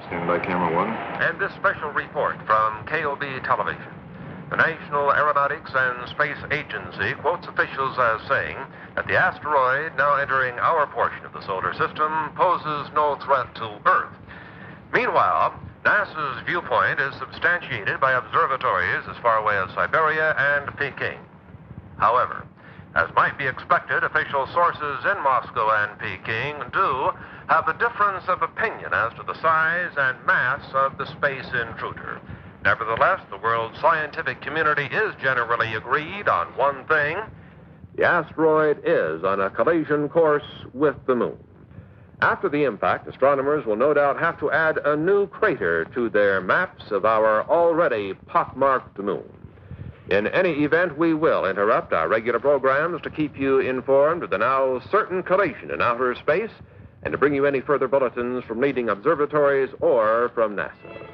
Stand by, camera one. And this special report from KOB Television. The National Aeronautics and Space Agency quotes officials as saying that the asteroid now entering our portion of the solar system poses no threat to Earth. Meanwhile, NASA's viewpoint is substantiated by observatories as far away as Siberia and Peking. However, as might be expected, official sources in Moscow and Peking do have a difference of opinion as to the size and mass of the space intruder. Nevertheless, the world's scientific community is generally agreed on one thing. The asteroid is on a collision course with the moon. After the impact, astronomers will no doubt have to add a new crater to their maps of our already pockmarked moon. In any event, we will interrupt our regular programs to keep you informed of the now certain collision in outer space and to bring you any further bulletins from leading observatories or from NASA.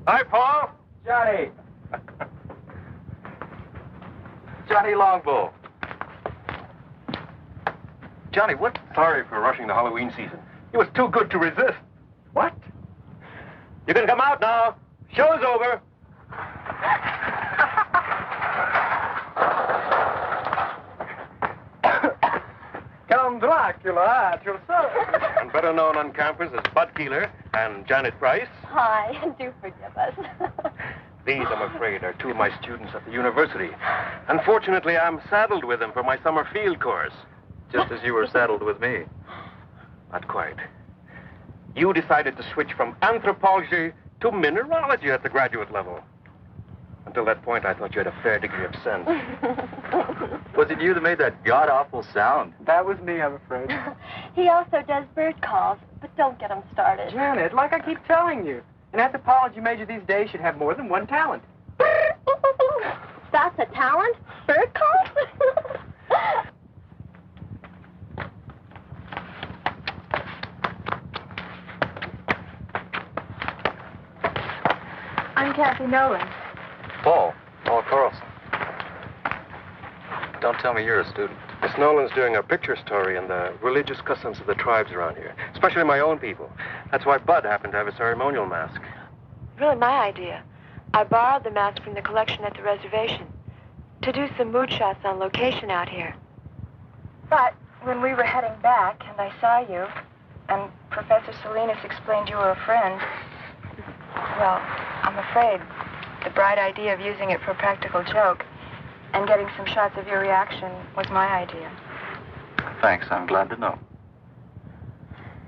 Hi, Paul. Johnny. Johnny Longbow. Johnny, what? Sorry for rushing the Halloween season. It was too good to resist. What? You can come out now. Show's over. Count Dracula at your service. And better known on campus as Bud Keeler and Janet Price. Hi, do forgive us. These, I'm afraid, are two of my students at the university. Unfortunately, I'm saddled with them for my summer field course. Just as you were saddled with me. Not quite. You decided to switch from anthropology to mineralogy at the graduate level. Until that point, I thought you had a fair degree of sense. Was it you that made that god-awful sound? That was me, I'm afraid. He also does bird calls, but don't get him started. Janet, like I keep telling you, an anthropology major these days should have more than one talent. That's a talent? Bird calls? I'm Kathy Nolan. Paul Carlson. Don't tell me you're a student. Miss Nolan's doing a picture story on the religious customs of the tribes around here, especially my own people. That's why Bud happened to have a ceremonial mask. Really my idea. I borrowed the mask from the collection at the reservation to do some mood shots on location out here. But when we were heading back and I saw you, and Professor Salinas explained you were a friend, well, I'm afraid the bright idea of using it for a practical joke and getting some shots of your reaction was my idea. Thanks, I'm glad to know.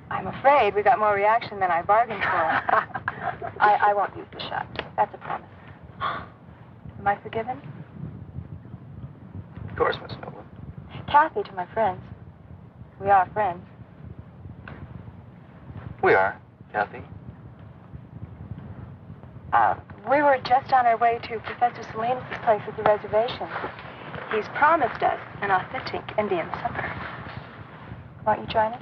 I'm afraid we got more reaction than I bargained for. I won't use the shot. That's a promise. Am I forgiven? Of course, Miss Nolan. Kathy to my friends. We are friends. We are, Kathy. We were just on our way to Professor Salinas' place at the reservation. He's promised us an authentic Indian supper. Won't you join us?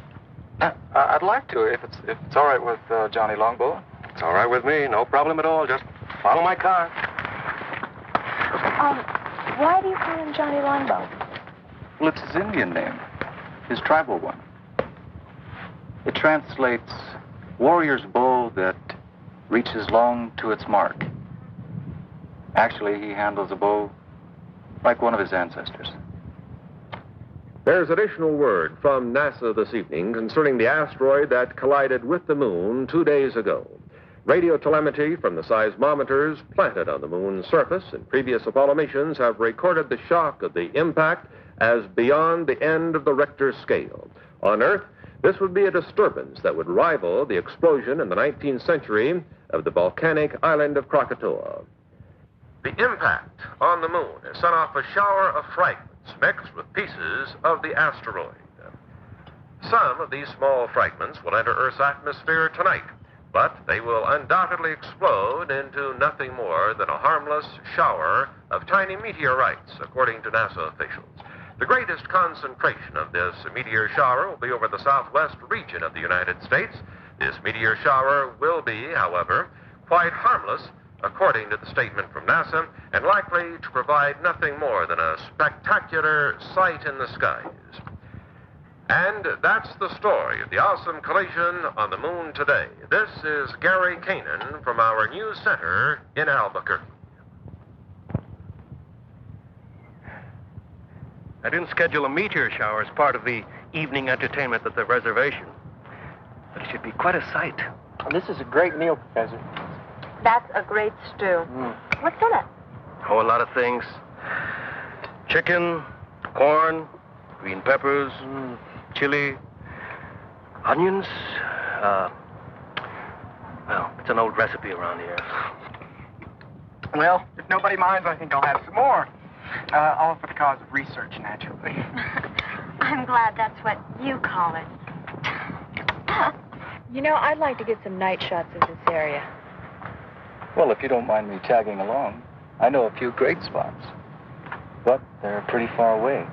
I'd like to, if it's all right with Johnny Longbow. It's all right with me, no problem at all. Just follow my car. Why do you call him Johnny Longbow? Well, it's his Indian name, his tribal one. It translates warrior's bow that reaches long to its mark. Actually, he handles a bow like one of his ancestors. There's additional word from NASA this evening concerning the asteroid that collided with the moon 2 days ago. Radio telemetry from the seismometers planted on the moon's surface in previous Apollo missions have recorded the shock of the impact as beyond the end of the Richter scale. On Earth, this would be a disturbance that would rival the explosion in the 19th century of the volcanic island of Krakatoa. The impact on the moon has sent off a shower of fragments mixed with pieces of the asteroid. Some of these small fragments will enter Earth's atmosphere tonight, but they will undoubtedly explode into nothing more than a harmless shower of tiny meteorites, according to NASA officials. The greatest concentration of this meteor shower will be over the southwest region of the United States. This meteor shower will be, however, quite harmless, according to the statement from NASA, and likely to provide nothing more than a spectacular sight in the skies. And that's the story of the awesome collision on the moon today. This is Gary Kanan from our news center in Albuquerque. I didn't schedule a meteor shower as part of the evening entertainment at the reservation. But it should be quite a sight. Oh, this is a great meal, Professor. That's a great stew. What's in it? Oh, a lot of things. Chicken, corn, green peppers, chili, onions. Well, it's an old recipe around here. Well, if nobody minds, I think I'll have some more. All for the cause of research, naturally. I'm glad that's what you call it. You know, I'd like to get some night shots of this area. Well, if you don't mind me tagging along, I know a few great spots. But they're pretty far away.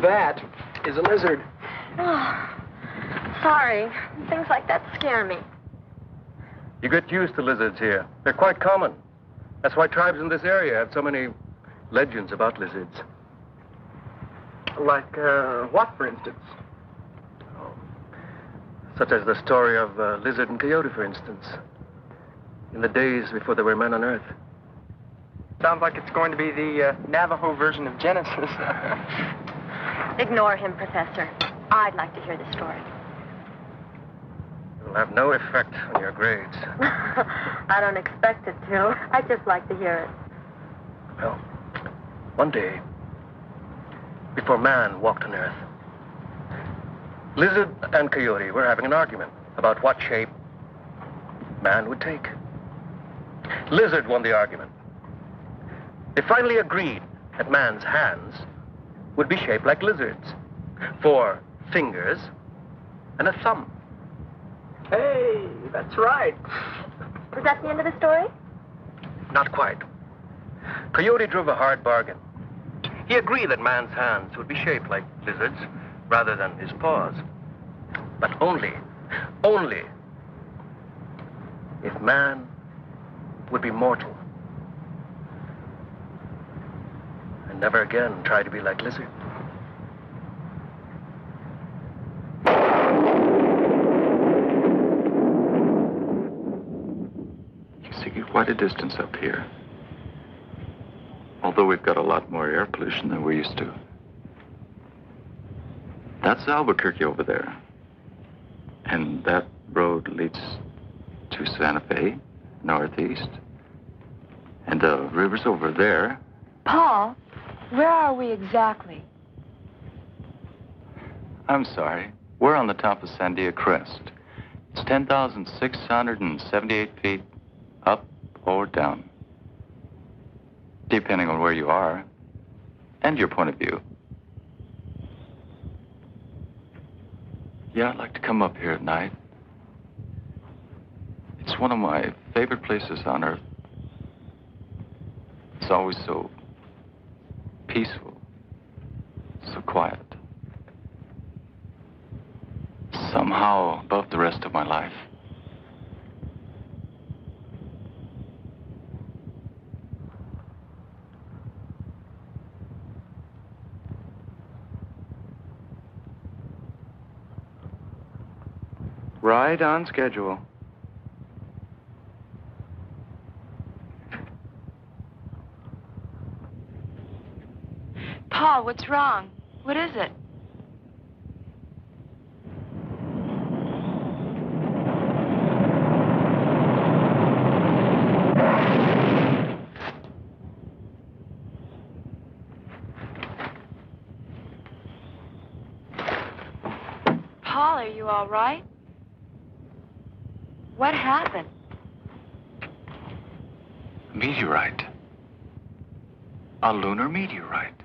That is a lizard. Oh, sorry. Things like that scare me. You get used to lizards here. They're quite common. That's why tribes in this area have so many legends about lizards. Like, what, for instance? Such as the story of Lizard and Coyote, for instance. In the days before there were men on Earth. Sounds like it's going to be the Navajo version of Genesis. Ignore him, Professor. I'd like to hear the story. It will have no effect on your grades. I don't expect it to. I'd just like to hear it. Well, one day, before man walked on Earth, Lizard and Coyote were having an argument about what shape man would take. Lizard won the argument. They finally agreed that man's hands would be shaped like lizards. 4 fingers and a thumb. Hey, that's right. Was that the end of the story? Not quite. Coyote drove a hard bargain. He agreed that man's hands would be shaped like lizards rather than his paws. But only if man would be mortal and never again try to be like lizard. You see quite a distance up here. Although we've got a lot more air pollution than we used to. That's Albuquerque over there. And that road leads to Santa Fe, northeast. And the river's over there. Paul, where are we exactly? I'm sorry. We're on the top of Sandia Crest. It's 10,678 feet up or down, depending on where you are and your point of view. Yeah, I'd like to come up here at night. It's one of my favorite places on Earth. It's always so peaceful, so quiet. Somehow above the rest of my life. Right on schedule. Paul, what's wrong? What is it? Paul, are you all right? What happened? Meteorite. A lunar meteorite.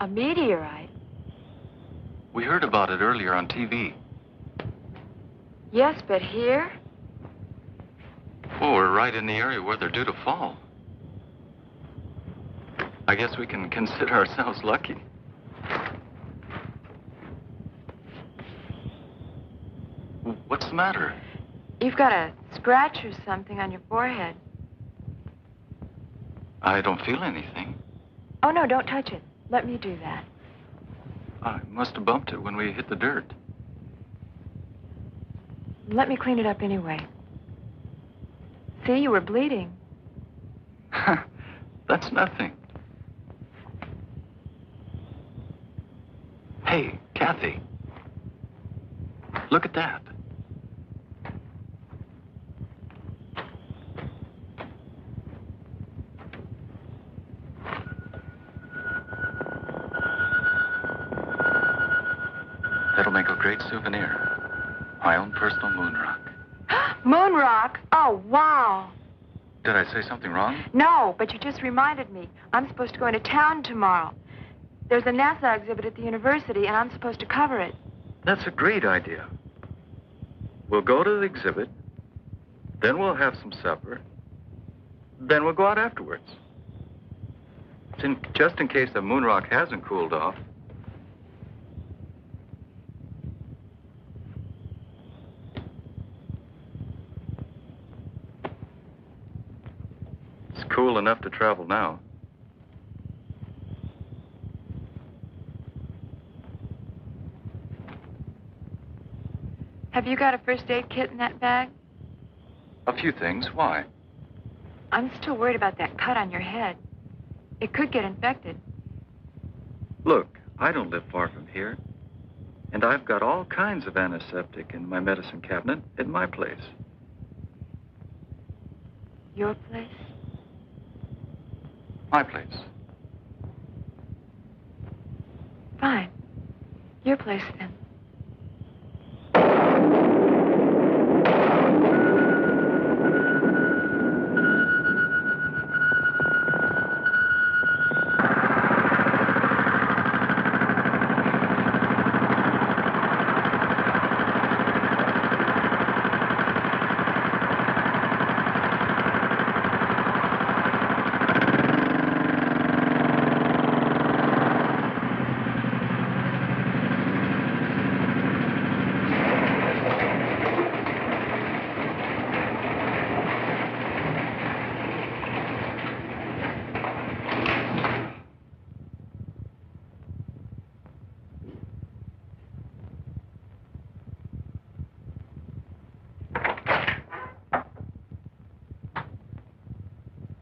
A meteorite? We heard about it earlier on TV. Yes, but here? Oh, we're right in the area where they're due to fall. I guess we can consider ourselves lucky. What's the matter? You've got a scratch or something on your forehead. I don't feel anything. Oh, no, don't touch it. Let me do that. I must have bumped it when we hit the dirt. Let me clean it up anyway. See, you were bleeding. That's nothing. Hey, Kathy. Look at that. That'll make a great souvenir. My own personal moon rock. Moon rock? Oh, wow. Did I say something wrong? No, but you just reminded me. I'm supposed to go into town tomorrow. There's a NASA exhibit at the university, and I'm supposed to cover it. That's a great idea. We'll go to the exhibit, then we'll have some supper, then we'll go out afterwards. Just in case the moon rock hasn't cooled off. It's cool enough to travel now. Have you got a first aid kit in that bag? A few things. Why? I'm still worried about that cut on your head. It could get infected. Look, I don't live far from here. And I've got all kinds of antiseptic in my medicine cabinet at my place. Your place? My place. Fine. Your place, then.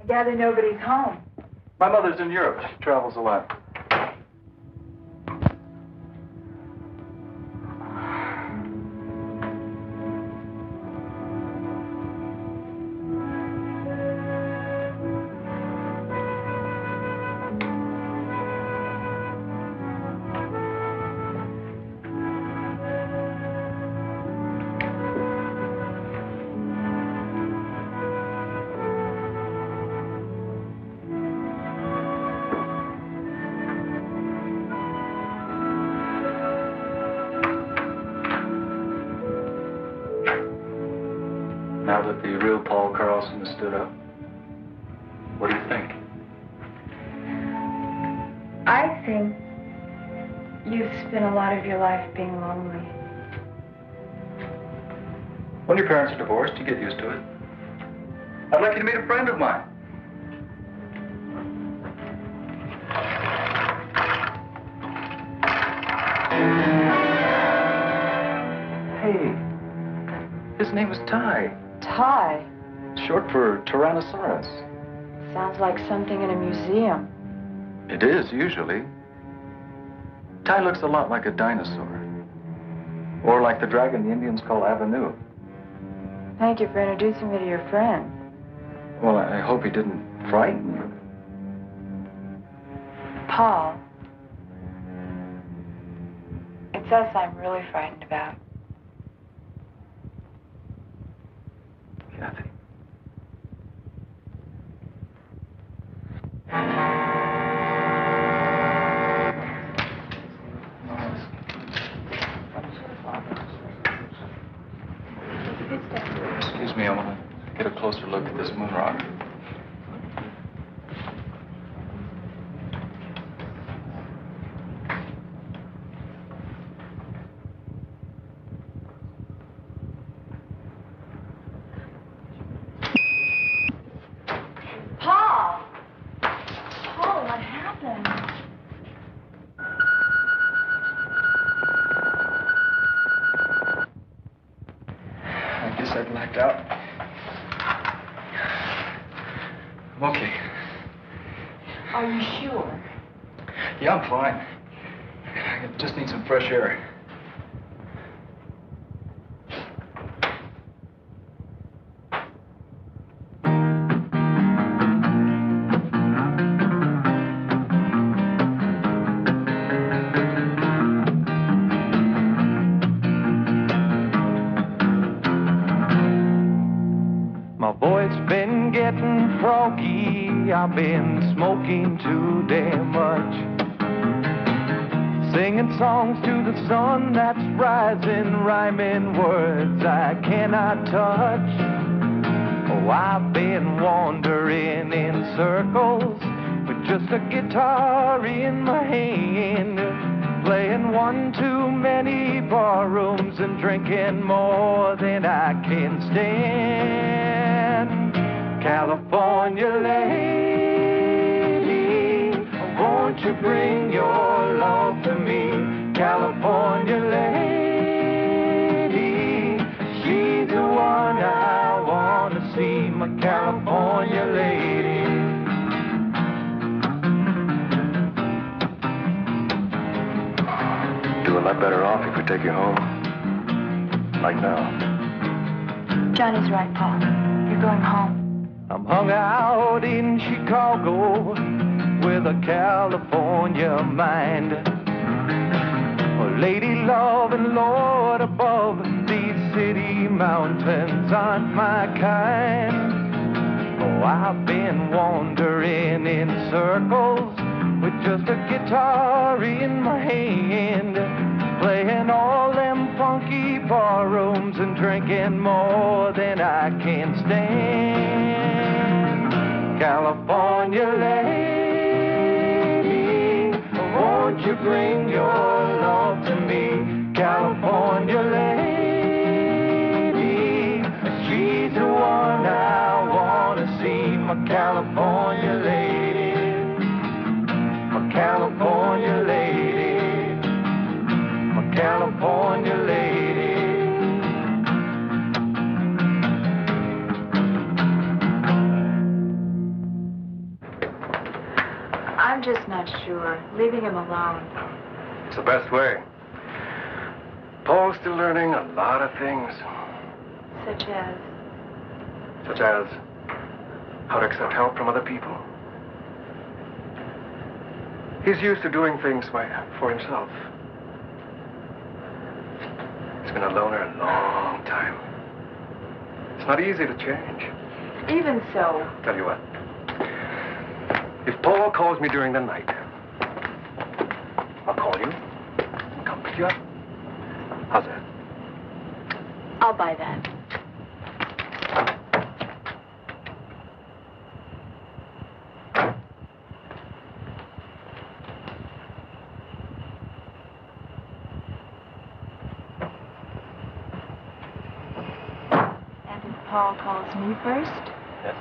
I gather nobody's home. My mother's in Europe. She travels a lot. Now that the real Paul Carlson has stood up, what do you think? I think you've spent a lot of your life being lonely. When your parents are divorced, you get used to it. I'd like you to meet a friend of mine. Hey, his name is Ty. Ty. Short for Tyrannosaurus. Sounds like something in a museum. It is, usually. Ty looks a lot like a dinosaur. Or like the dragon the Indians call Avenue. Thank you for introducing me to your friend. Well, I hope he didn't frighten you. Paul. It's us I'm really frightened about. Kathy. Excuse me, I want to get a closer look at this moon rock. Paul! Paul, what happened? I guess I blacked out. I'm okay. Are you sure? Yeah, I'm fine. I just need some fresh air. My voice been getting froggy. I've been smoking too damn much. Singing songs to the sun that's rising, rhyming words I cannot touch. Oh, I've been wandering in circles with just a guitar in my hand, playing one too many bar rooms and drinking more than I can stand. California lady, won't you bring your love to me? California lady, lot better off if we take you home. Like now. Johnny's right, Paul. You're going home. I'm hung out in Chicago with a California mind. Oh, lady love and Lord above, these city mountains aren't my kind. Oh, I've been wandering in circles with just a guitar in my hand, playing all them funky bar rooms and drinking more than I can stand. California lady, won't you bring your love to me? California lady, she's the one I want to see. My California lady, my California lady, my California lady. I'm just not sure. Leaving him alone. It's the best way. Paul's still learning a lot of things. Such as? Such as how to accept help from other people. He's used to doing things for himself. He's been a loner a long time. It's not easy to change. Even so. Tell you what. If Paul calls me during the night, I'll call you and come pick you up. How's that? I'll buy that. And if Paul calls me first? Yes.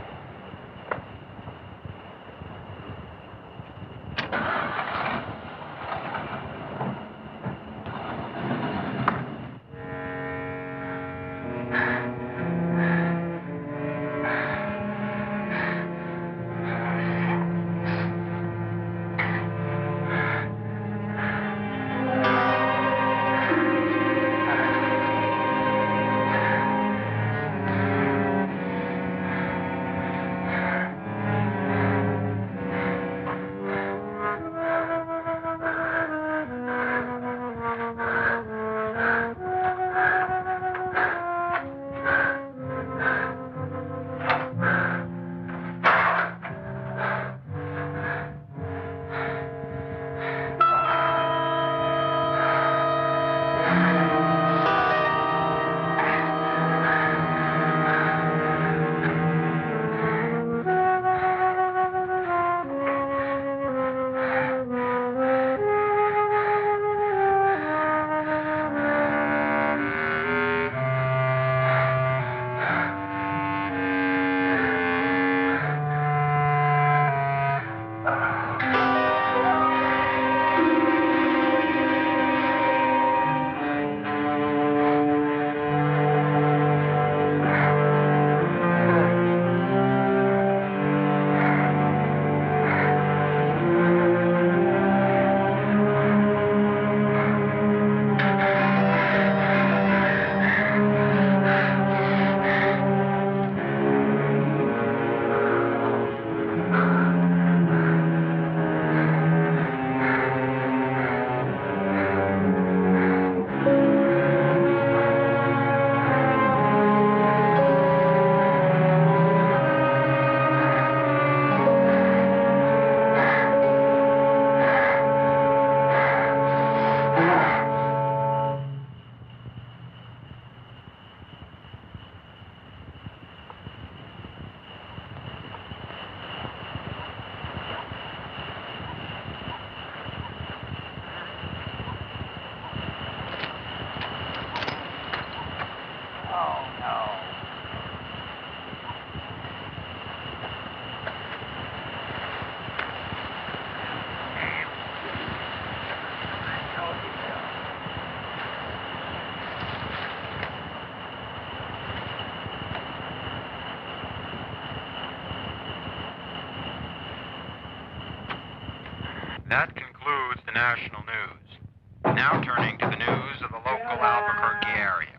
That concludes the national news. Now turning to the news of the local Albuquerque area.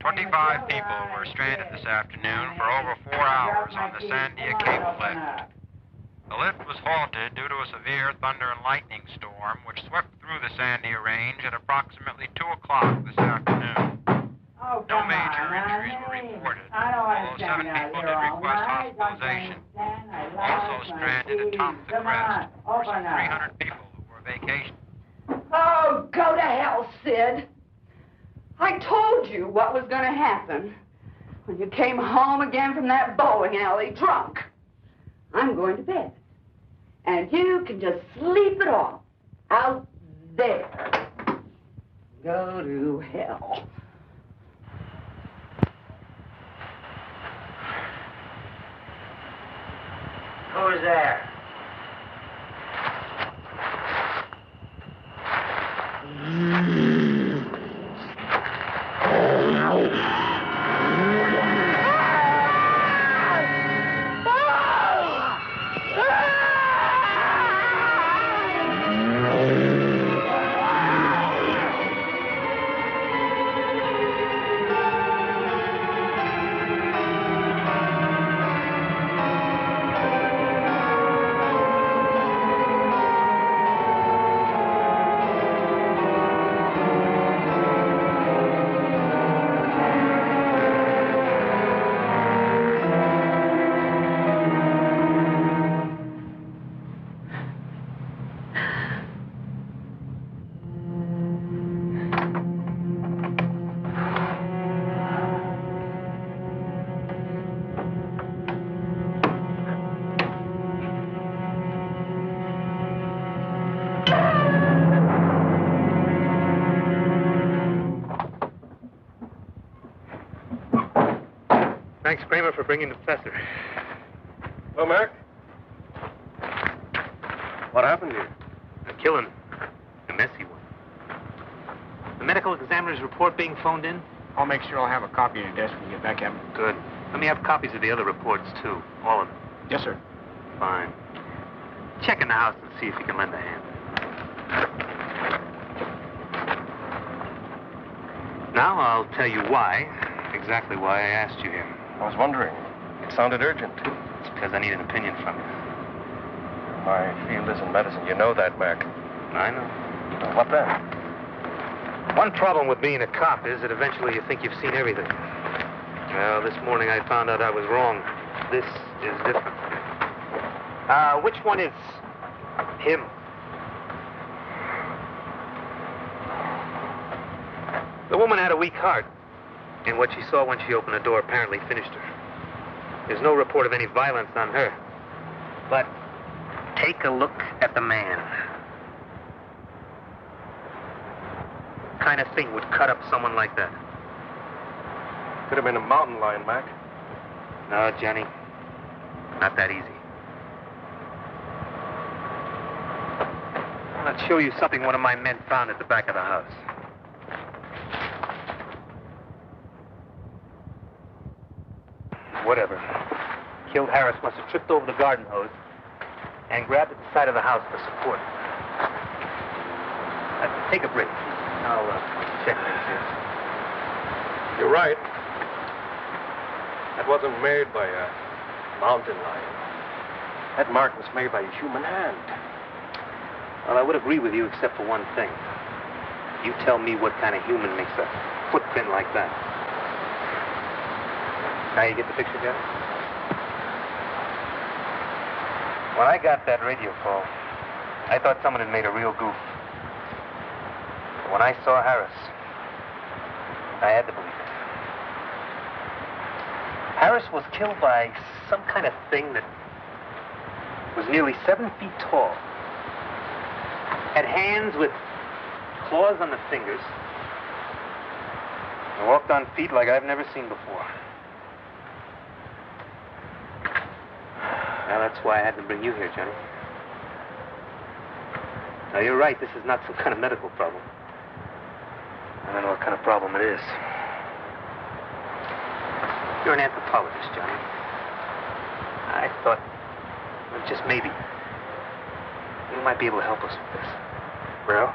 25 people were stranded this afternoon for over 4 hours on the Sandia cable lift. The lift was halted due to a severe thunder and lightning storm which swept through the Sandia range at approximately 2 o'clock this afternoon. No major injuries were reported, although 7 people did request hospitalization. Also stranded at Thompson Crest were some 300 people who were vacationing. Oh, go to hell, Sid. I told you what was going to happen when you came home again from that bowling alley drunk. I'm going to bed. And you can just sleep it off out there. Go to hell. Who's there? Thanks, Kramer, for bringing the professor. Hello, Mark. What happened here? A killing. A messy one. The medical examiner's report being phoned in? I'll make sure I'll have a copy at your desk when you get back, Captain. Good. Let me have copies of the other reports, too. All of them. Yes, sir. Fine. Check in the house and see if you can lend a hand. Now I'll tell you why. Exactly why I asked you here. I was wondering. It sounded urgent. It's because I need an opinion from you. My field is in medicine. You know that, Mac. I know. Well, what then? One problem with being a cop is that eventually you think you've seen everything. Well, this morning I found out I was wrong. This is different. Which one is him? The woman had a weak heart. And what she saw when she opened the door apparently finished her. There's no report of any violence on her. But take a look at the man. What kind of thing would cut up someone like that? Could have been a mountain lion, Mac. No, Johnny. Not that easy. I'll show you something one of my men found at the back of the house. Whatever. Killed Harris must have tripped over the garden hose and grabbed at the side of the house for support. Take a break. I'll check things here. You're right. That wasn't made by a mountain lion. That mark was made by a human hand. Well, I would agree with you except for one thing. You tell me what kind of human makes a footprint like that. Now you get the picture, Jeff? When I got that radio call, I thought someone had made a real goof. But when I saw Harris, I had to believe it. Harris was killed by some kind of thing that was nearly 7 feet tall. Had hands with claws on the fingers. And walked on feet like I've never seen before. Now, that's why I had to bring you here, Johnny. Now, you're right. This is not some kind of medical problem. I don't know what kind of problem it is. You're an anthropologist, Johnny. I thought, well, just maybe, you might be able to help us with this. Well,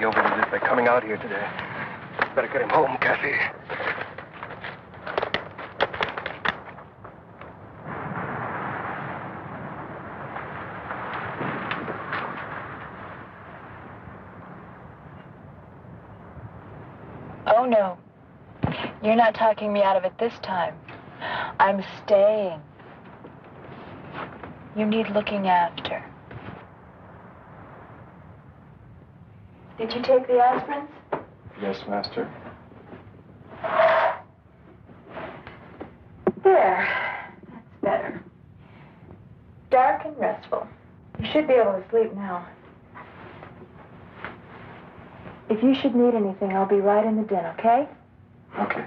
He overdid it by coming out here today. Better get him home, Kathy. Oh, no. You're not talking me out of it this time. I'm staying. You need looking after. Did you take the aspirins? Yes, Master. There. That's better. Dark and restful. You should be able to sleep now. If you should need anything, I'll be right in the den, okay? Okay.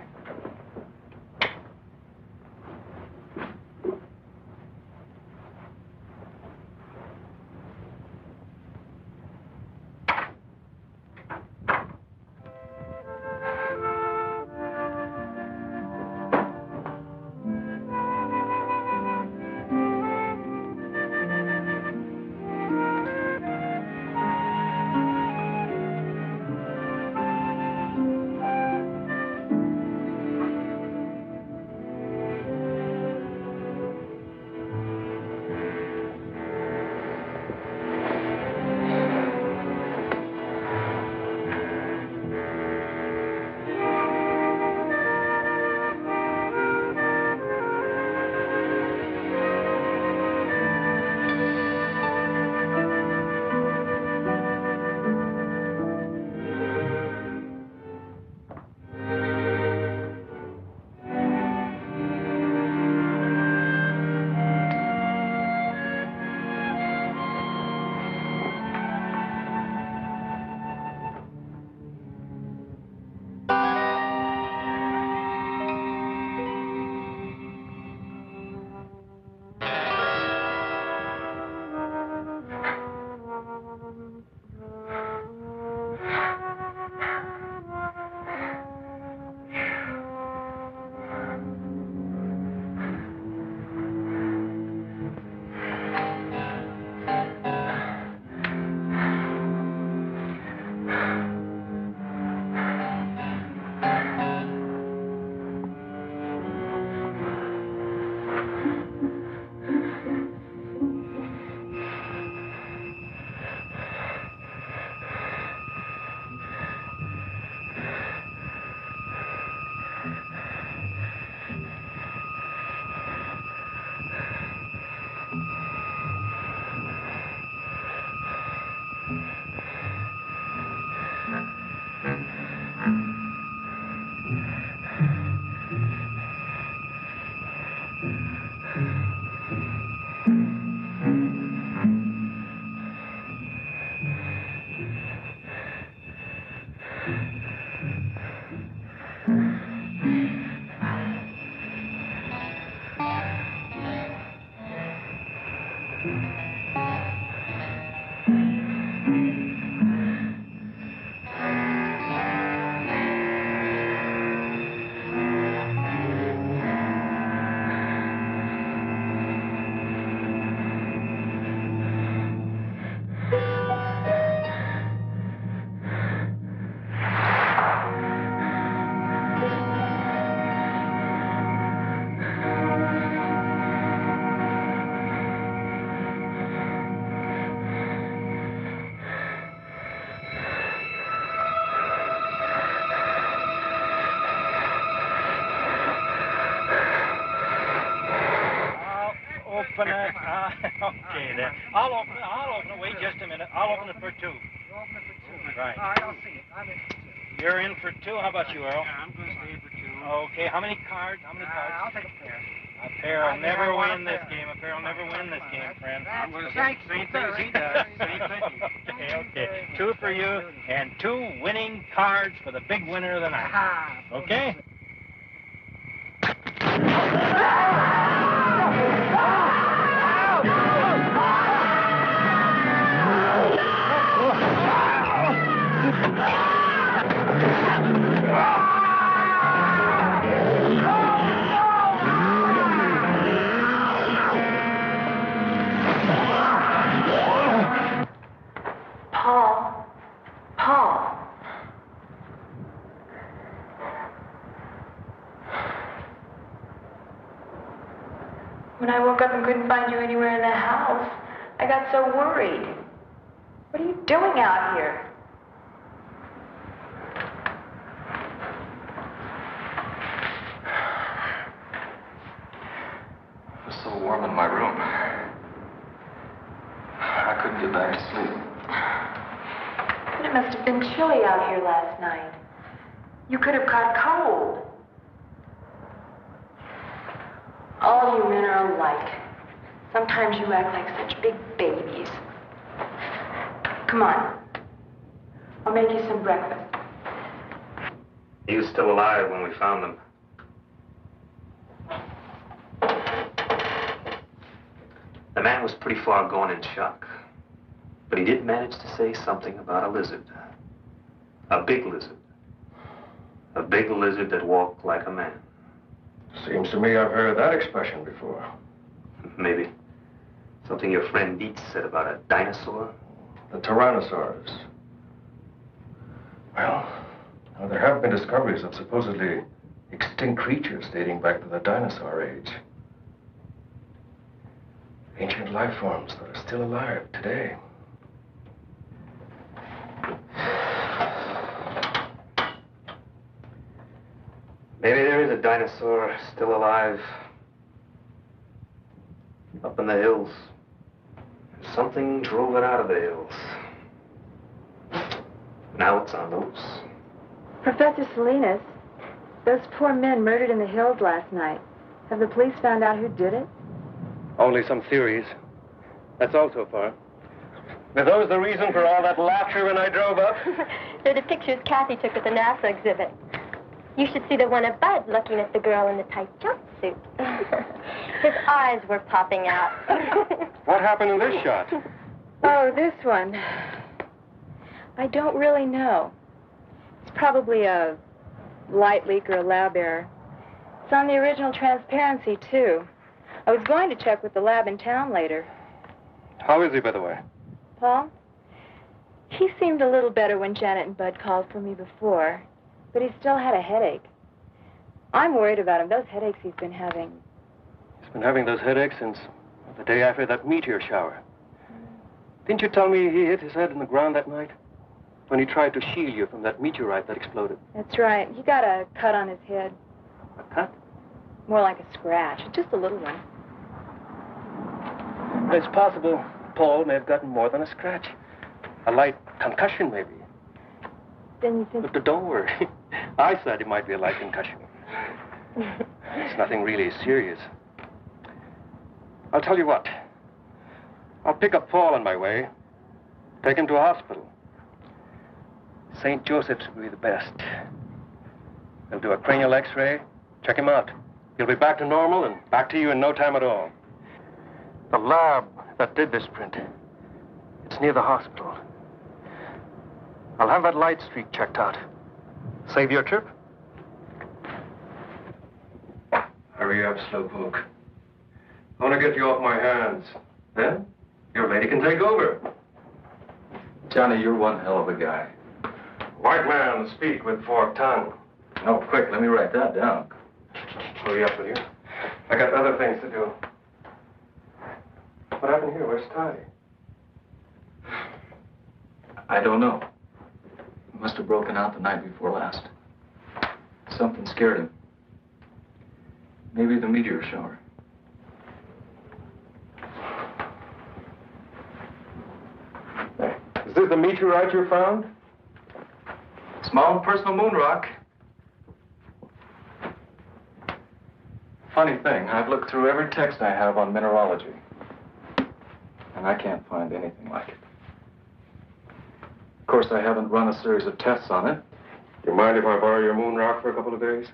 Open it. Okay, then. I'll open it. Wait just a minute. I'll open it for two. You'll open it for two. Right. All right, I'll see it. I'm in for two. You're in for two. How about you, Earl? Yeah, I'm going to stay for two. Okay. How many cards? I'll take a pair. A pair will never win this game. A pair will never win this game, friend. I'm going to say same thing as he does. Same thing. Okay. Two for you and two winning cards for the big winner of the night. Okay? Paul. When I woke up and couldn't find you anywhere in the house, I got so worried. What are you doing out here? It was so warm in my room. I couldn't get back to sleep. But it must have been chilly out here last night. You could have caught cold. All you men are alike. Sometimes you act like such big babies. Come on. I'll make you some breakfast. He was still alive when we found him. The man was pretty far gone in shock. But he did manage to say something about a lizard. A big lizard. A big lizard that walked like a man. Seems to me I've heard that expression before. Maybe. Something your friend Dietz said about a dinosaur? The Tyrannosaurus. Well, now there have been discoveries of supposedly extinct creatures dating back to the dinosaur age. Ancient life forms that are still alive today. Maybe there is a dinosaur still alive. Up in the hills. Something drove it out of the hills. Now it's on the loose. Professor Salinas, those poor men murdered in the hills last night. Have the police found out who did it? Only some theories. That's all so far. Were those the reason for all that laughter when I drove up? They're the pictures Kathy took at the NASA exhibit. You should see the one of Bud looking at the girl in the tight jumpsuit. His eyes were popping out. What happened in this shot? Oh, this one. I don't really know. It's probably a light leak or a lab error. It's on the original transparency, too. I was going to check with the lab in town later. How is he, by the way? Paul? He seemed a little better when Janet and Bud called for me before, but he still had a headache. I'm worried about him. Those headaches he's been having. He's been having those headaches since the day after that meteor shower. Didn't you tell me he hit his head in the ground that night? When he tried to shield you from that meteorite that exploded. That's right. He got a cut on his head. A cut? More like a scratch. Just a little one. It's possible Paul may have gotten more than a scratch. A light concussion, maybe. Then you think... But don't worry. I said it might be a light concussion. It's nothing really serious. I'll tell you what. I'll pick up Paul on my way. Take him to a hospital. St. Joseph's will be the best. They'll do a cranial x-ray, check him out. He'll be back to normal and back to you in no time at all. The lab that did this print, it's near the hospital. I'll have that light streak checked out. Save your trip? Hurry up, Slowpoke. I want to get you off my hands. Then, your lady can take over. Johnny, you're one hell of a guy. White man, speak with forked tongue. Oh, quick, let me write that down. Hurry up with you. I got other things to do. What happened here? Where's Ty? I don't know. He must have broken out the night before last. Something scared him. Maybe the meteor shower. Is this the meteorite you found? It's my own personal moon rock. Funny thing, I've looked through every text I have on mineralogy. And I can't find anything like it. Of course, I haven't run a series of tests on it. Do you mind if I borrow your moon rock for a couple of days?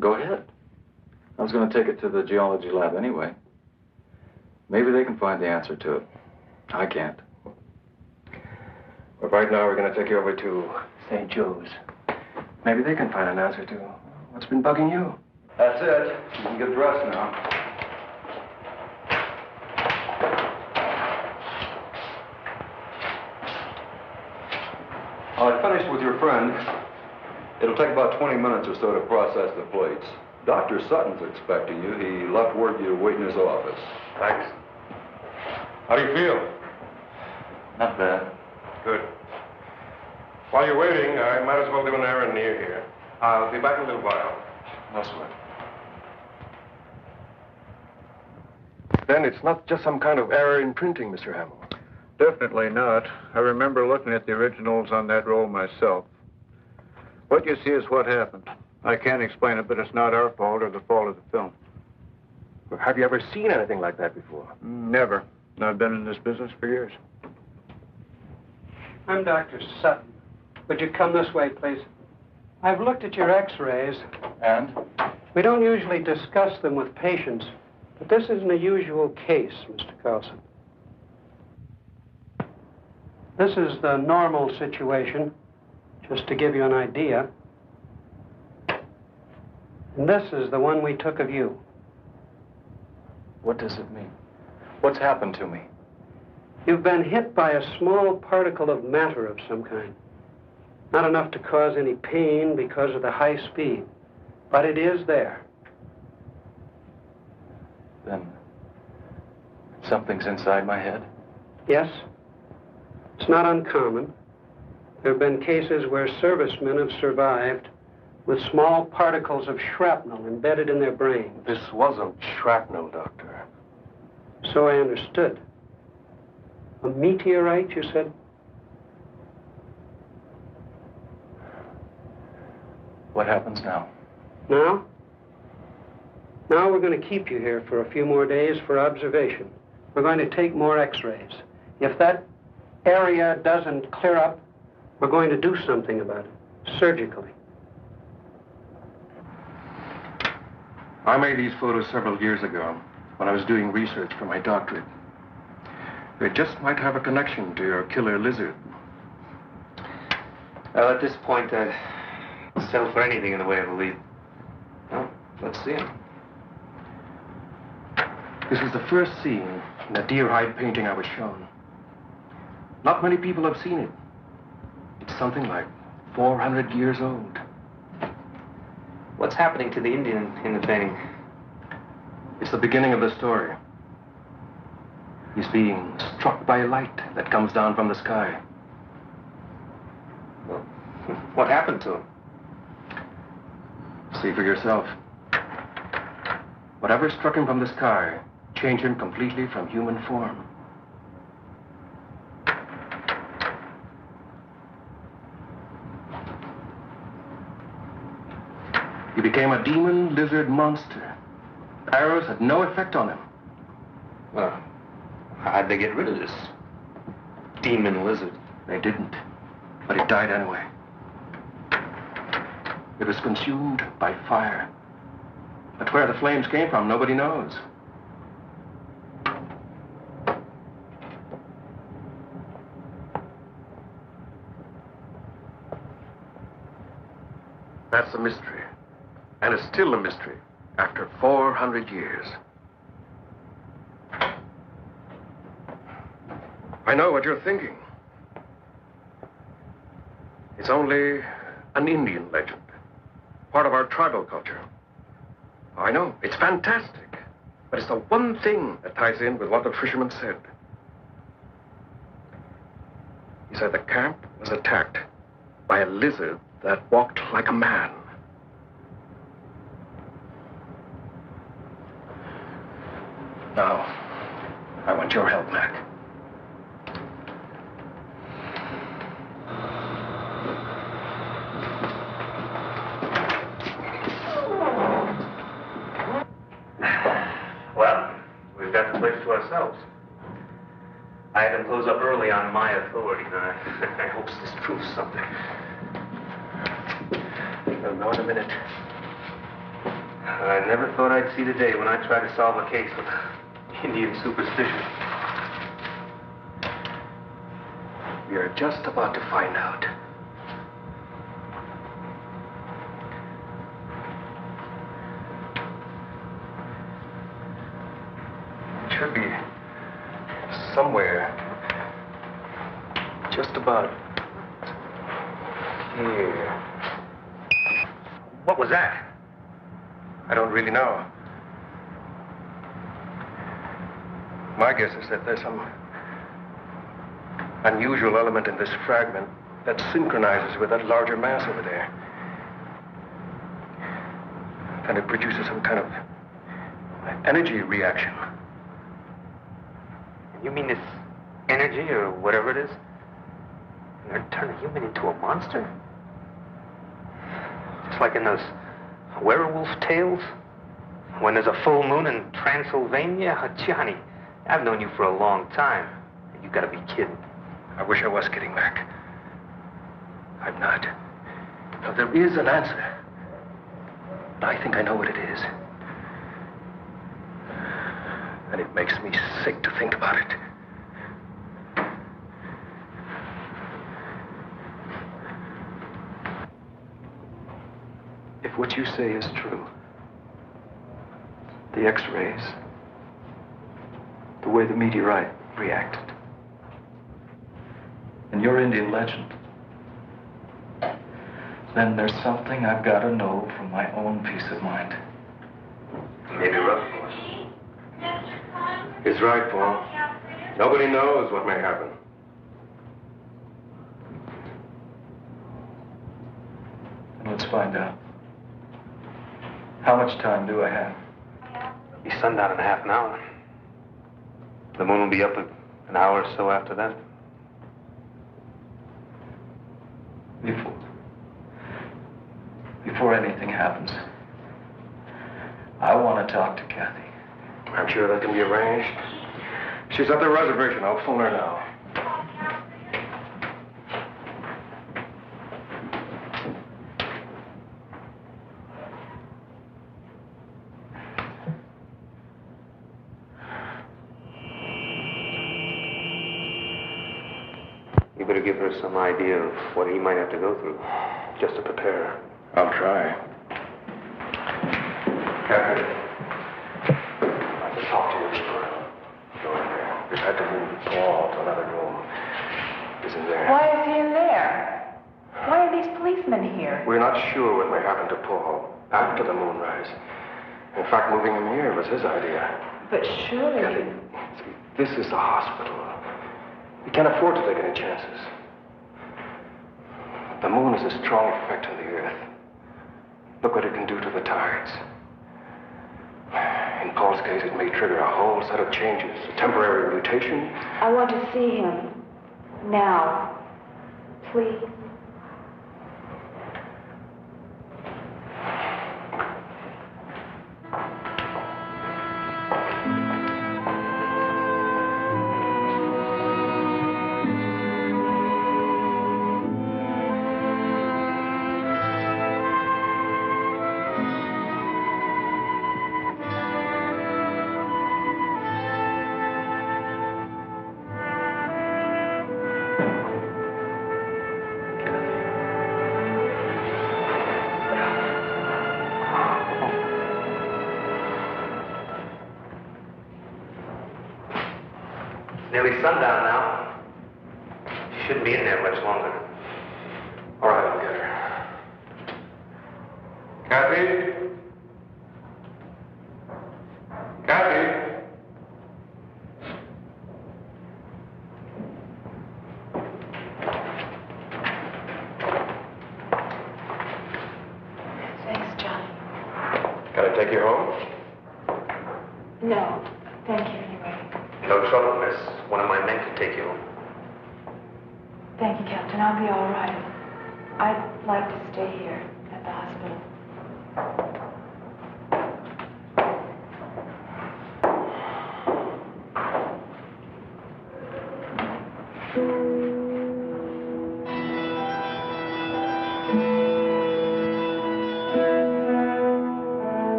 Go ahead. I was going to take it to the geology lab anyway. Maybe they can find the answer to it. I can't. But right now, we're going to take you over to St. Joe's. Maybe they can find an answer to what's been bugging you. That's it. You can get dressed now. I finished with your friend. It'll take about 20 minutes or so to process the plates. Dr. Sutton's expecting you. He left word you wait in his office. Thanks. How do you feel? Not bad. Good. While you're waiting, I might as well do an errand near here. I'll be back in a little while. No sweat. Then it's not just some kind of error in printing, Mr. Hamill. Definitely not. I remember looking at the originals on that roll myself. What you see is what happened. I can't explain it, but it's not our fault or the fault of the film. Well, have you ever seen anything like that before? Never. I've been in this business for years. I'm Dr. Sutton. Would you come this way, please? I've looked at your x-rays. And? We don't usually discuss them with patients, but this isn't a usual case, Mr. Carlson. This is the normal situation, just to give you an idea. And this is the one we took of you. What does it mean? What's happened to me? You've been hit by a small particle of matter of some kind. Not enough to cause any pain because of the high speed, but it is there. Then something's inside my head? Yes. It's not uncommon. There have been cases where servicemen have survived with small particles of shrapnel embedded in their brain. This wasn't shrapnel, Doctor. So I understood. A meteorite, you said? What happens now? Now? Now we're going to keep you here for a few more days for observation. We're going to take more x-rays. If that area doesn't clear up, we're going to do something about it, surgically. I made these photos several years ago when I was doing research for my doctorate. They just might have a connection to your killer lizard. Well, at this point, I'd settle for anything in the way of a lead. Well, let's see him. This is the first scene in a deer hide painting I was shown. Not many people have seen it. It's something like 400 years old. What's happening to the Indian in the painting? It's the beginning of the story. He's being struck by light that comes down from the sky. Well, what happened to him? See for yourself. Whatever struck him from the sky changed him completely from human form. He became a demon lizard monster. Arrows had no effect on him. Well, how'd they get rid of this demon lizard? They didn't, but it died anyway. It was consumed by fire. But where the flames came from, nobody knows. That's a mystery. And it's still a mystery after 400 years. I know what you're thinking. It's only an Indian legend, part of our tribal culture. I know, it's fantastic, but it's the one thing that ties in with what the fisherman said. He said the camp was attacked by a lizard that walked like a man. Now, I want your help, Mac. Well, we've got the place to ourselves. I had them close up early on my authority, and I hope this proves something. We'll know in a minute. I never thought I'd see the day when I tried to solve a case with Indian superstition. We are just about to find out. It should be somewhere just about here. What was that? I don't really know. My guess is that there's some unusual element in this fragment that synchronizes with that larger mass over there. And it produces some kind of energy reaction. You mean this energy, or whatever it is, it'll turn a human into a monster? Just like in those werewolf tales? When there's a full moon in Transylvania? Johnny, I've known you for a long time. You gotta be kidding. I wish I was kidding, Mac. I'm not. Now, there is an answer. But I think I know what it is. And it makes me sick to think about it. If what you say is true, the X-rays, the way the meteorite reacted, and your Indian legend, then there's something I've got to know for my own peace of mind. Maybe rough, boy. He's right, Paul. Nobody knows what may happen. And let's find out. How much time do I have? Be sundown in half an hour. The moon will be up an hour or so after that. Before anything happens, I want to talk to Kathy. I'm sure that can be arranged. She's at the reservation. I'll phone her now. You better give her some idea of what he might have to go through, just to prepare her. I'll try. Catherine. I can talk to you a little. Go in there. We've had to move Paul to another room. He's in there. Why is he in there? Why are these policemen here? We're not sure what may happen to Paul after the moonrise. In fact, moving him here was his idea. But surely... Kathy, see, this is a hospital. We can't afford to take any chances. The moon is a strong effect on the Earth. Look what it can do to the tides. In Paul's case, it may trigger a whole set of changes. A temporary mutation. I want to see him. Now. Please. Nearly sundown now. She shouldn't be in there much longer. All right, I'll get her. Kathy? Kathy? Thanks, John. Can I take you home? No, thank you anyway. No trouble, miss. One of my men can take you home. Thank you, Captain. I'll be all right. I'd like to stay here at the hospital.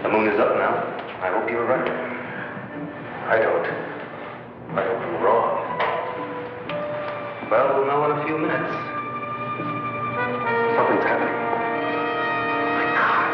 The moon is up now. I hope you were right. I don't. I hope I'm wrong. Well, we'll know in a few minutes. Something's happening. My God.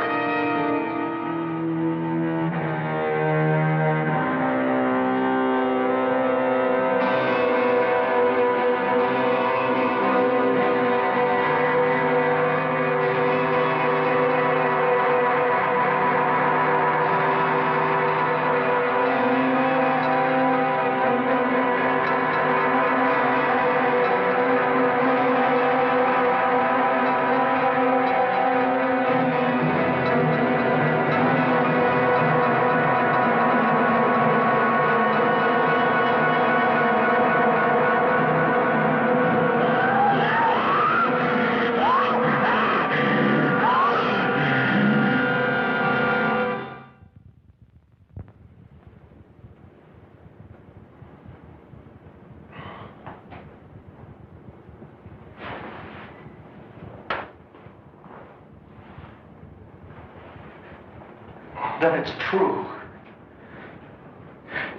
Then it's true.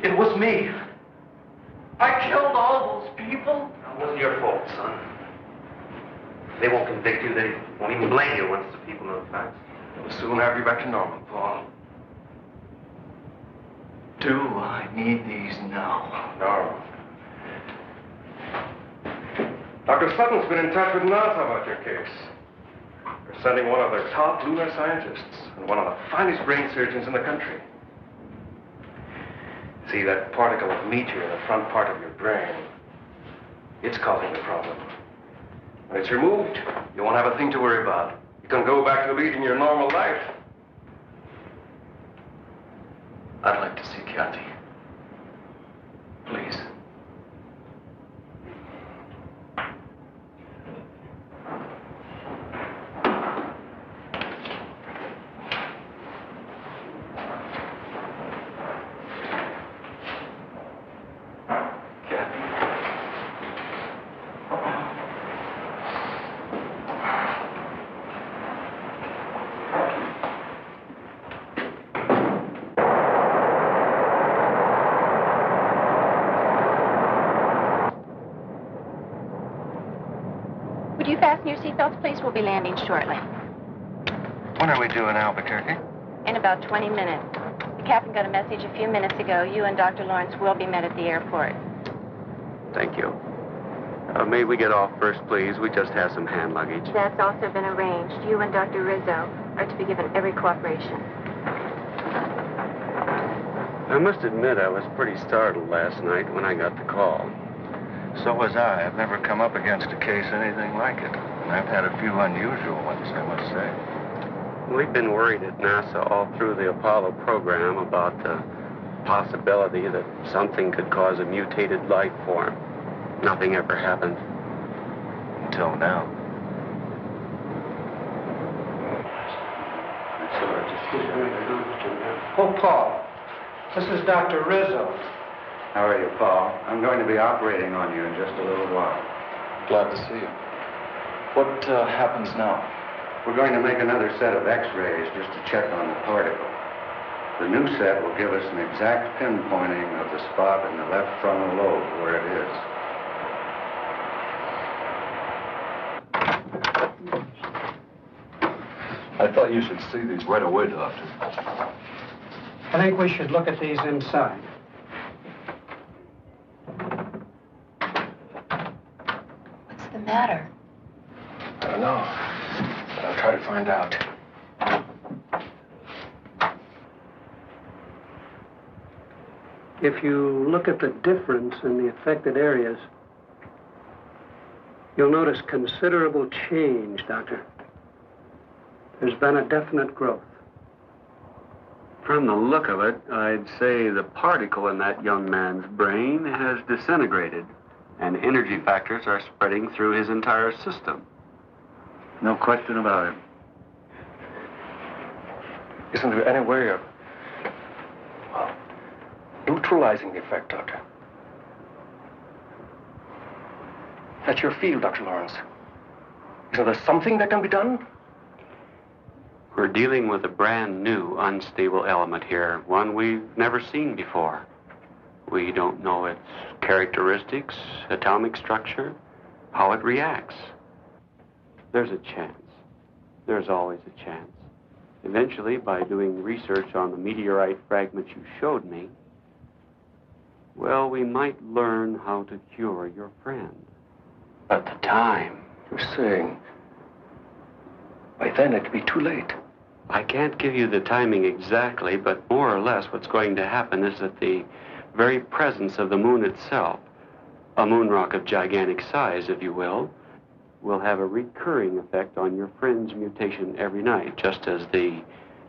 It was me. I killed all those people. It wasn't your fault, son. They won't convict you. They won't even blame you once the people know the facts. We'll soon have you back to normal, Paul. Do I need these now? No. Dr. Sutton's been in touch with NASA about your case. They're sending one of their top lunar scientists and one of the finest brain surgeons in the country. See, that particle of meteor in the front part of your brain, it's causing the problem. When it's removed, you won't have a thing to worry about. You can go back to leading your normal life. I'd like to see Kathy. Please. Would you fasten your seatbelts, please? We'll be landing shortly. When are we due in Albuquerque? In about 20 minutes. The captain got a message a few minutes ago. You and Dr. Lawrence will be met at the airport. Thank you. May we get off first, please? We just have some hand luggage. That's also been arranged. You and Dr. Rizzo are to be given every cooperation. I must admit I was pretty startled last night when I got the call. So was I. I've never come up against a case anything like it. And I've had a few unusual ones, I must say. We've been worried at NASA all through the Apollo program about the possibility that something could cause a mutated life form. Nothing ever happened. Until now. Oh, Paul, this is Dr. Rizzo. How are you, Paul? I'm going to be operating on you in just a little while. Glad to see you. What happens now? We're going to make another set of x-rays just to check on the particle. The new set will give us an exact pinpointing of the spot in the left frontal lobe where it is. I thought you should see these right away, Doctor. I think we should look at these inside. What's the matter? I don't know, but I'll try to find out. If you look at the difference in the affected areas, you'll notice considerable change, Doctor. There's been a definite growth. From the look of it, I'd say the particle in that young man's brain has disintegrated, and energy factors are spreading through his entire system. No question about it. Isn't there any way of neutralizing the effect, Doctor? That's your field, Dr. Lawrence. Isn't there something that can be done? We're dealing with a brand new unstable element here, one we've never seen before. We don't know its characteristics, atomic structure, how it reacts. There's a chance. There's always a chance. Eventually, by doing research on the meteorite fragment you showed me, well, we might learn how to cure your friend. But the time... You're saying by then it could be too late. I can't give you the timing exactly, but more or less what's going to happen is that the very presence of the moon itself, a moon rock of gigantic size, if you will have a recurring effect on your friend's mutation every night, just as the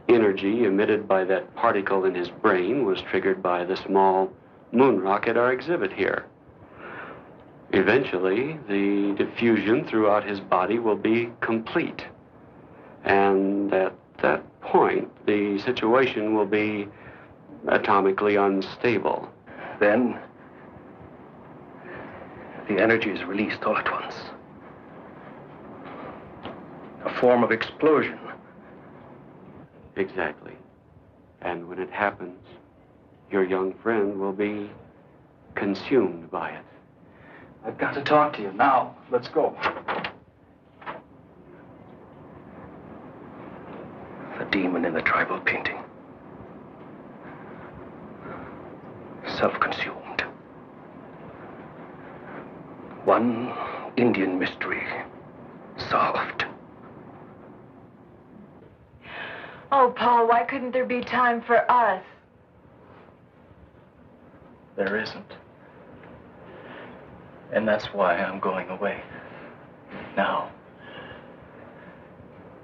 energy emitted by that particle in his brain was triggered by the small moon rock at our exhibit here. Eventually, the diffusion throughout his body will be complete. And at that point, the situation will be atomically unstable. Then the energy is released all at once. A form of explosion. Exactly. And when it happens, your young friend will be consumed by it. I've got to talk to you now. Let's go. The demon in the tribal painting. Self-consumed. One Indian mystery solved. Oh, Paul, why couldn't there be time for us? There isn't. And that's why I'm going away. Now,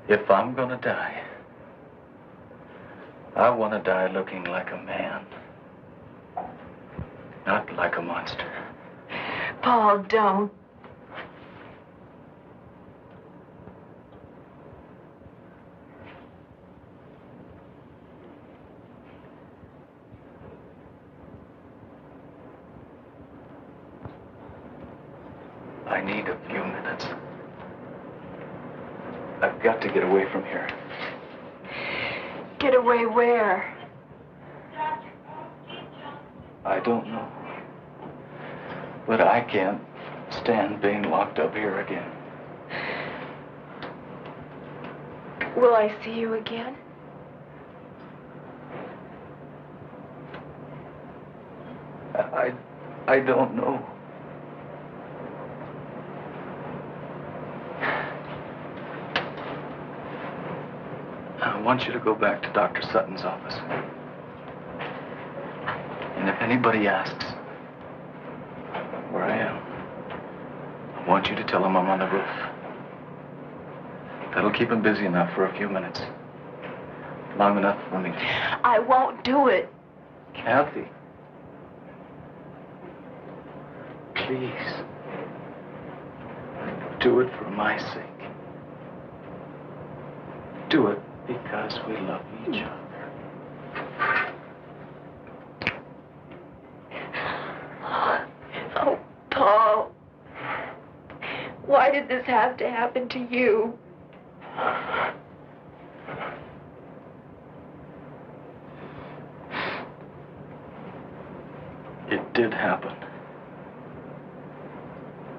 if I'm gonna die, I want to die looking like a man, not like a monster. Paul, don't. I need a few minutes. I've got to get away from here. Get away where? I don't know. But I can't stand being locked up here again. Will I see you again? I don't know. I want you to go back to Dr. Sutton's office. And if anybody asks where I am, I want you to tell them I'm on the roof. That'll keep him busy enough for a few minutes. Long enough for me. I won't do it. Kathy. Please. Do it for my sake. Do it because we love each other. Oh, Paul. Why did this have to happen to you? It did happen.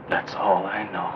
That's all I know.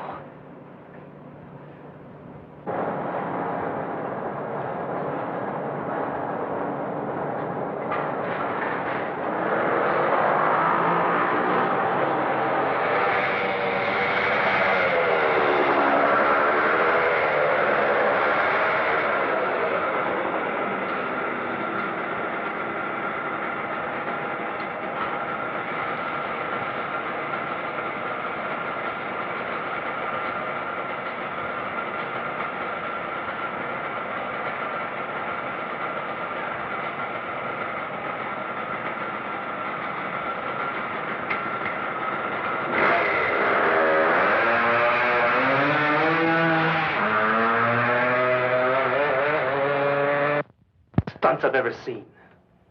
Stunts I've ever seen.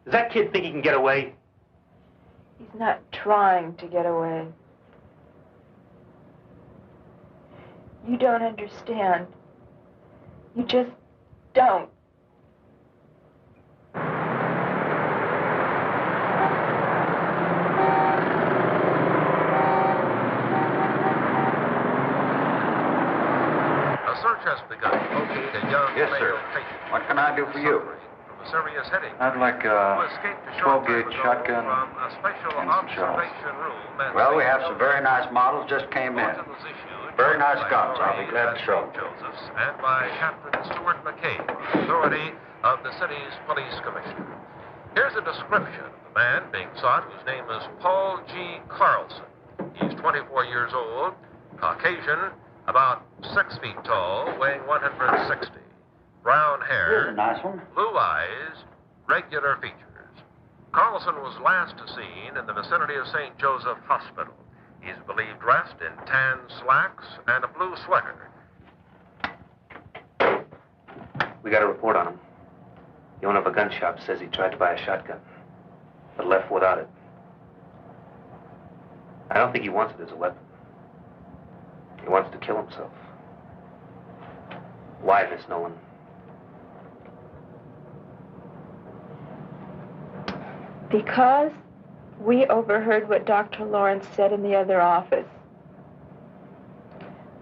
Does that kid think he can get away? He's not trying to get away. You don't understand. You just don't. A search has begun to locate a young Yes, sir. male patient. What can I do for you? From a serious headache. I'd like a 12-gauge shotgun From a special and some shells. observation room at Well, we St. have some very nice models just came in. Very nice guns. I'll be glad to show them. Joseph's and by Captain Stuart McCabe, authority of the city's police commissioner. Here's a description of the man being sought, whose name is Paul G. Carlson. He's 24 years old, Caucasian, about 6 feet tall, weighing 160. Brown hair, Here's a nice one. blue eyes, regular features. Carlson was last seen in the vicinity of St. Joseph Hospital. He's believed dressed in tan slacks and a blue sweater. We got a report on him. The owner of a gun shop says he tried to buy a shotgun, but left without it. I don't think he wants it as a weapon. He wants to kill himself. Why, Miss Nolan? Because we overheard what Dr. Lawrence said in the other office.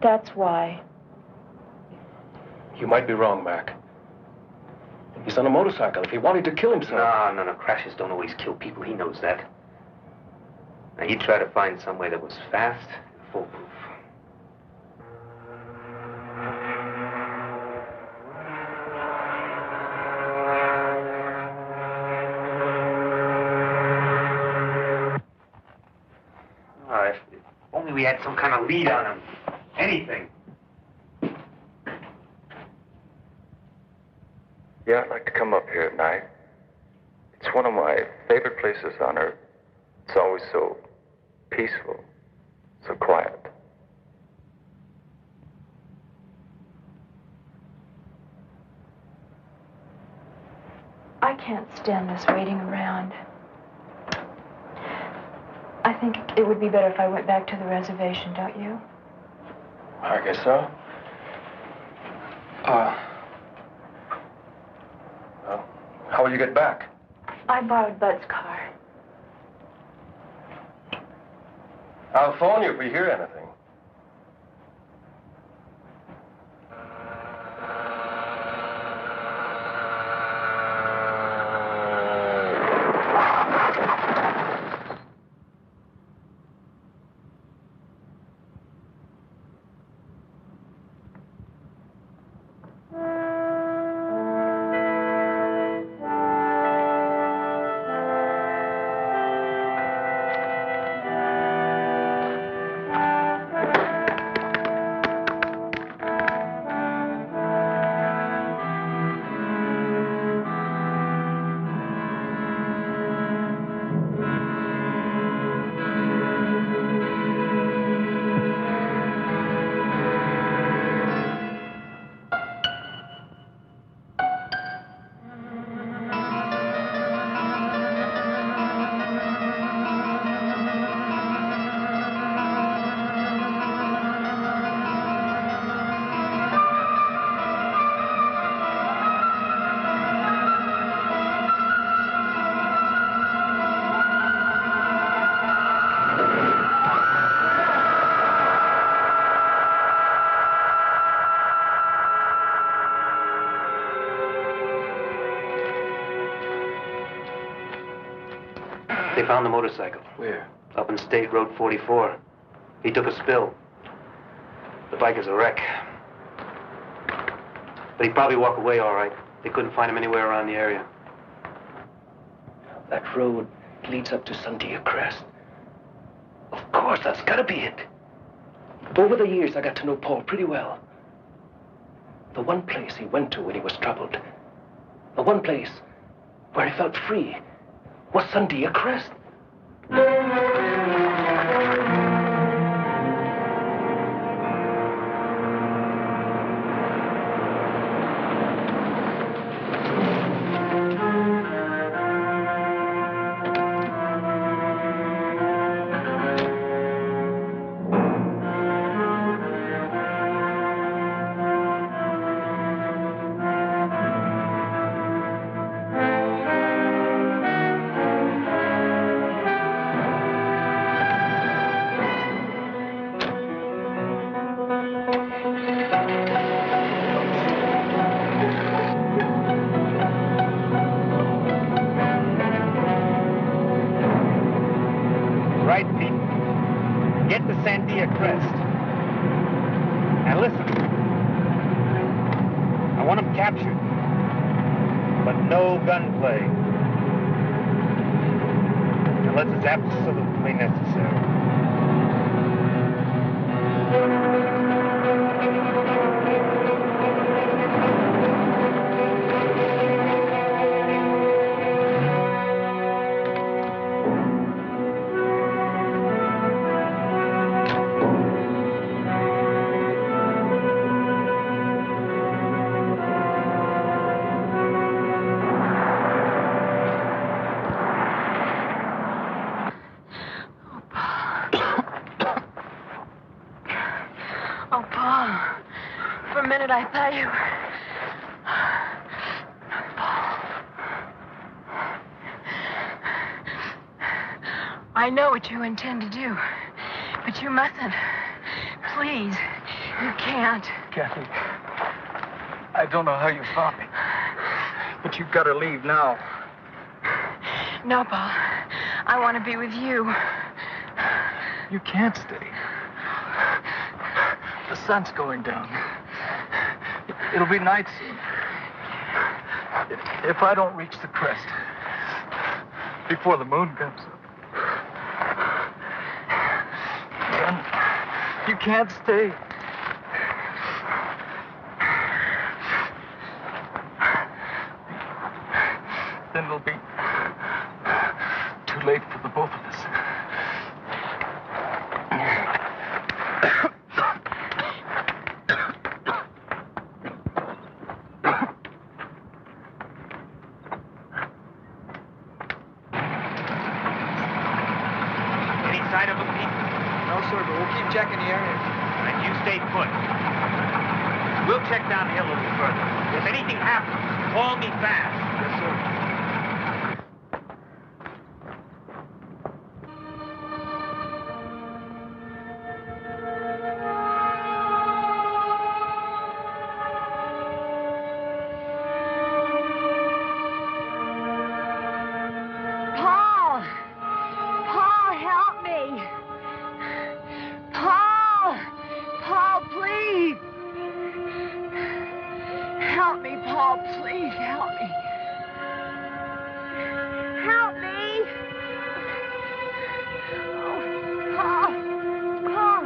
That's why. You might be wrong, Mac. He's on a motorcycle. If he wanted to kill himself... No. Crashes don't always kill people. He knows that. Now, he tried to find some way that was fast and foolproof. If only we had some kind of lead on him. Anything. Yeah, I'd like to come up here at night. It's one of my favorite places on Earth. It's always so peaceful, so quiet. I can't stand this waiting around. I think it would be better if I went back to the reservation, don't you? I guess so. Well, how will you get back? I borrowed Bud's car. I'll phone you if we hear anything. They found the motorcycle. Where? Up in State Road 44. He took a spill. The bike is a wreck. But he'd probably walk away all right. They couldn't find him anywhere around the area. That road leads up to Sandia Crest. Of course, that's gotta be it. Over the years, I got to know Paul pretty well. The one place he went to when he was troubled, the one place where he felt free, was Sandia Crest. I thought you were... I know what you intend to do, but you mustn't. Please, you can't. Kathy, I don't know how you found me, but you've got to leave now. No, Paul. I want to be with you. You can't stay. The sun's going down. It'll be night soon. If I don't reach the crest before the moon comes up, then you can't stay. Then it'll be too late for the both of us. Any sign of them, Pete? No, sir, but we'll keep checking the area. And you stay put. We'll check down the hill a little further. If anything happens, call me fast. Yes, sir. Paul! Paul, help me! Paul! Paul, please! Help me, Paul, please help me. Help me! Oh, Paul! Paul!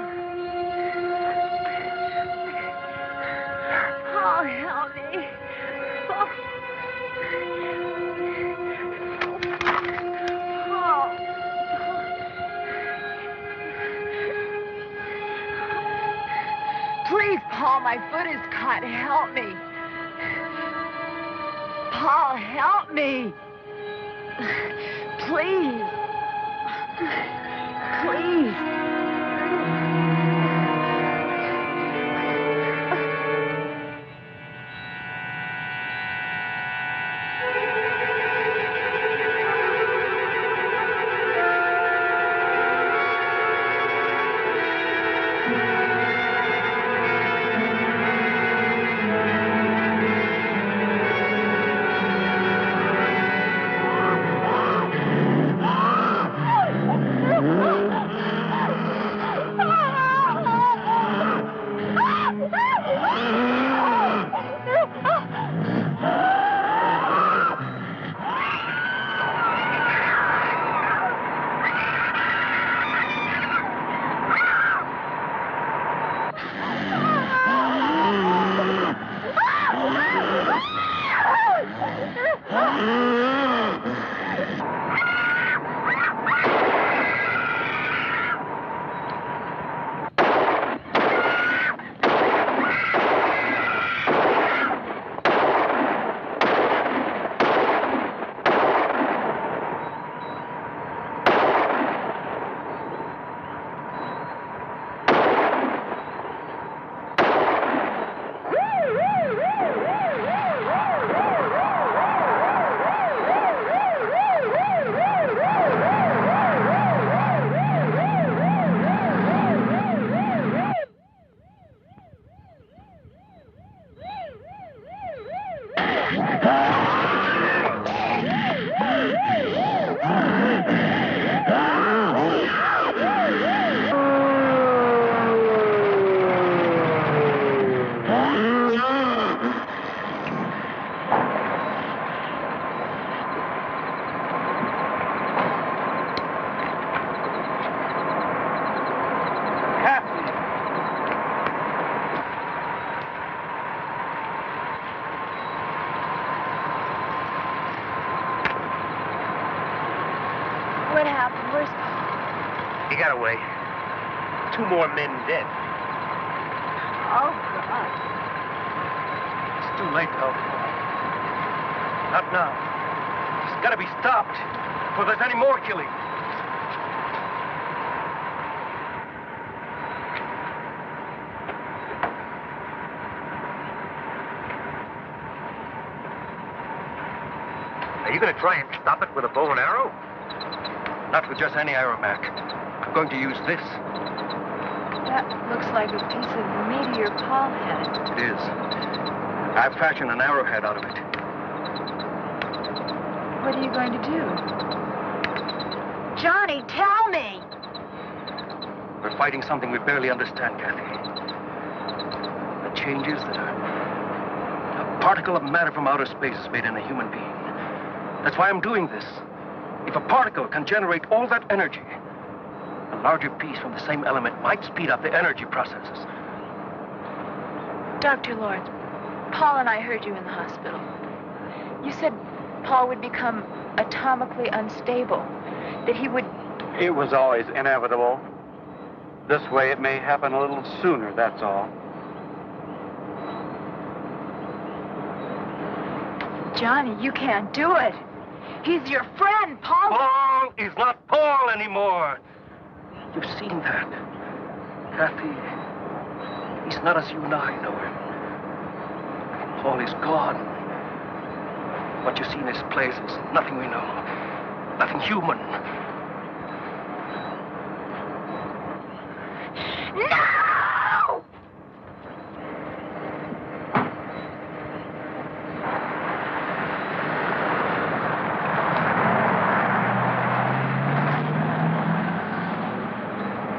Paul, help me! Oh. Paul! Please, Paul, my foot is caught. Help me. Paul, help me. Please. Please. What happened? Where's Paul? He got away. 2 more men dead. Oh, God. It's too late to help. Not now. It's got to be stopped before there's any more killing. Are you going to try and stop it with a bow and arrow? Not with just any aeromac. I'm going to use this. That looks like a piece of meteor Paul had. It is. I've fashioned an arrowhead out of it. What are you going to do? Johnny, tell me! We're fighting something we barely understand, Kathy. The changes that a particle of matter from outer space has made in a human being. That's why I'm doing this. If a particle can generate all that energy, a larger piece from the same element might speed up the energy processes. Dr. Lawrence, Paul and I heard you in the hospital. You said Paul would become atomically unstable, that he would... It was always inevitable. This way it may happen a little sooner, that's all. Johnny, you can't do it. He's your friend, Paul. Paul is not Paul anymore. You've seen that. Kathy, he's not as you and I know him. Paul is gone. What you see in his place is nothing we know. Nothing human. No!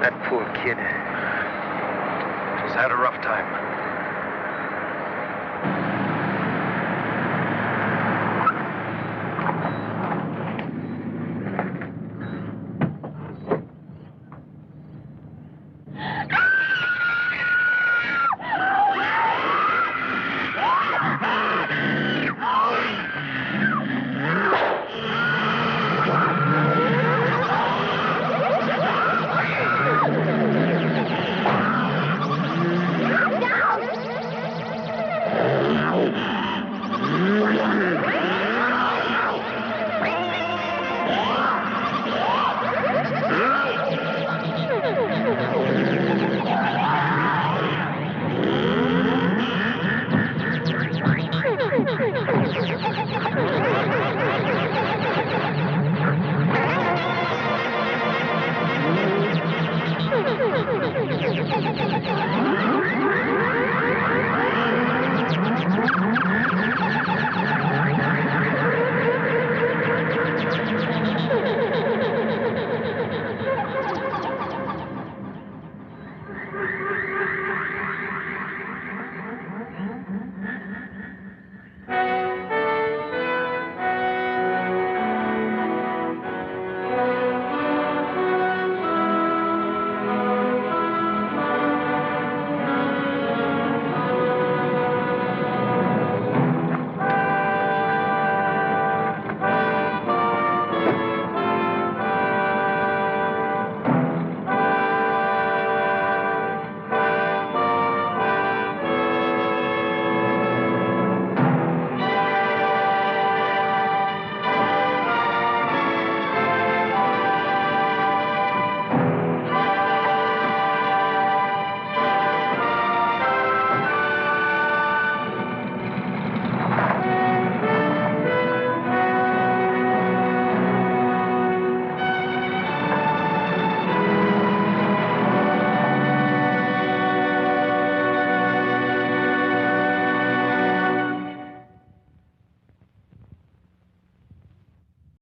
That poor kid. He's had a rough time.